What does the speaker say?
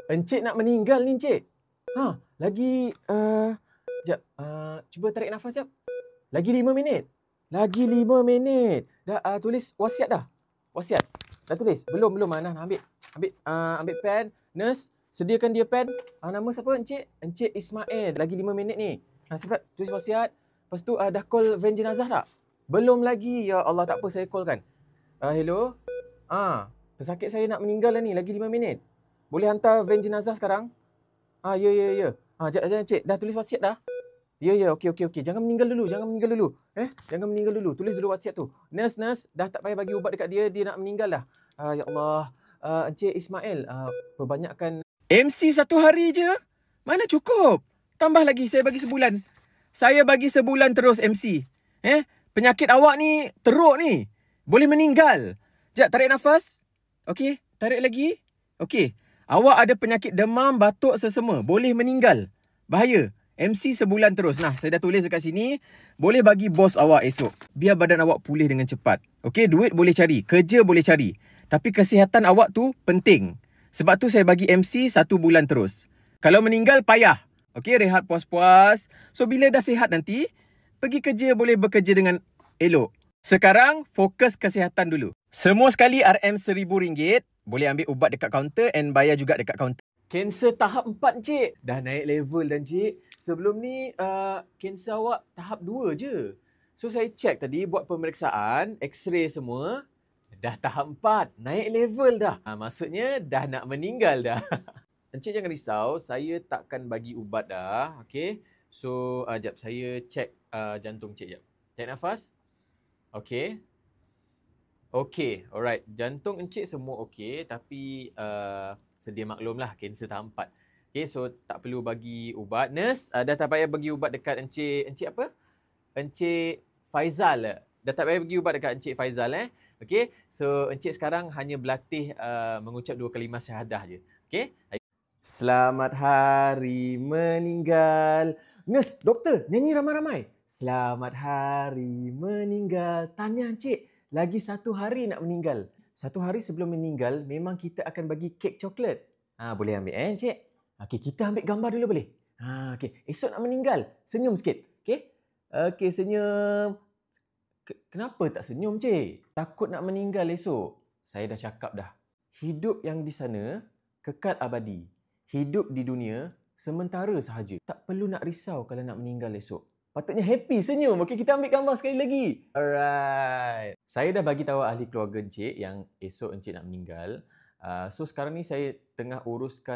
Encik nak meninggal ni, Encik. Lagi, jap, cuba tarik nafas jap. Lagi 5 minit. Lagi 5 minit. Dah tulis wasiat dah? Wasiat. Dah tulis? Belum. Nah, ambil pen. Nurse, sediakan dia pen. Nama siapa, Encik? Encik Ismail. Lagi 5 minit ni. Cepat tulis wasiat. Lepas tu dah call van jenazah tak? Belum lagi. Ya Allah, tak apa, saya call kan. Hello? Pesakit saya nak meninggal lah ni. Lagi 5 minit. Boleh hantar van jenazah sekarang? Ya. Jap, Encik. Dah tulis wasiat dah? Ya, okey. Jangan meninggal dulu. Jangan meninggal dulu. Tulis dulu wasiat tu. Nurse, dah tak payah bagi ubat dekat dia. Dia nak meninggal dah. Ya Allah. Encik Ismail, perbanyakkan MC 1 hari je? Mana cukup? Tambah lagi, saya bagi sebulan. Saya bagi sebulan terus MC. Penyakit awak ni teruk ni. Boleh meninggal. Sekejap, tarik nafas. Okey, tarik lagi. Okey. Awak ada penyakit demam, batuk, sesama. Boleh meninggal. Bahaya. MC sebulan terus. Nah, saya dah tulis dekat sini. Boleh bagi bos awak esok. Biar badan awak pulih dengan cepat. Okey, duit boleh cari. Kerja boleh cari. Tapi kesihatan awak tu penting. Sebab tu saya bagi MC 1 bulan terus. Kalau meninggal, payah. Okey, rehat puas-puas. So, bila dah sihat nanti, pergi kerja boleh bekerja dengan elok. Sekarang, fokus kesihatan dulu. Semua sekali RM1,000. Boleh ambil ubat dekat kaunter and bayar juga dekat kaunter. Kanser tahap 4, Cik. Dah naik level dah, Cik. Sebelum ni, kanser awak tahap 2 je. So, saya check tadi, buat pemeriksaan, x-ray semua. Dah tahap 4. Naik level dah. Maksudnya, dah nak meninggal dah. Encik jangan risau, saya takkan bagi ubat dah. Okay. So, jap, saya check jantung Cik jap. Tarik nafas. Okay. Okay, alright. Jantung Encik semua okay, tapi sedia maklumlah, kanser tahap 4. Okay, so tak perlu bagi ubat. Nurse, dah tak payah bagi ubat dekat Encik apa? Encik Faizal. Dah tak payah bagi ubat dekat Encik Faizal Okay, so Encik sekarang hanya berlatih mengucap 2 kalimah syahadah je. Okay. Selamat hari meninggal. Nurse, doktor, nyanyi ramai-ramai. Selamat hari meninggal. Tanya Encik. Lagi 1 hari nak meninggal. 1 hari sebelum meninggal, memang kita akan bagi kek coklat. Boleh ambil Encik? Okey, kita ambil gambar dulu boleh? Okey, esok nak meninggal. Senyum sikit. Okey, senyum. Kenapa tak senyum, Cik? Takut nak meninggal esok. Saya dah cakap dah. Hidup yang di sana kekal abadi. Hidup di dunia sementara sahaja. Tak perlu nak risau kalau nak meninggal esok. Patutnya happy, senyum. Okey, kita ambil gambar sekali lagi. Alright. Saya dah bagi tahu ahli keluarga Encik yang esok Encik nak meninggal. So sekarang ni saya tengah uruskan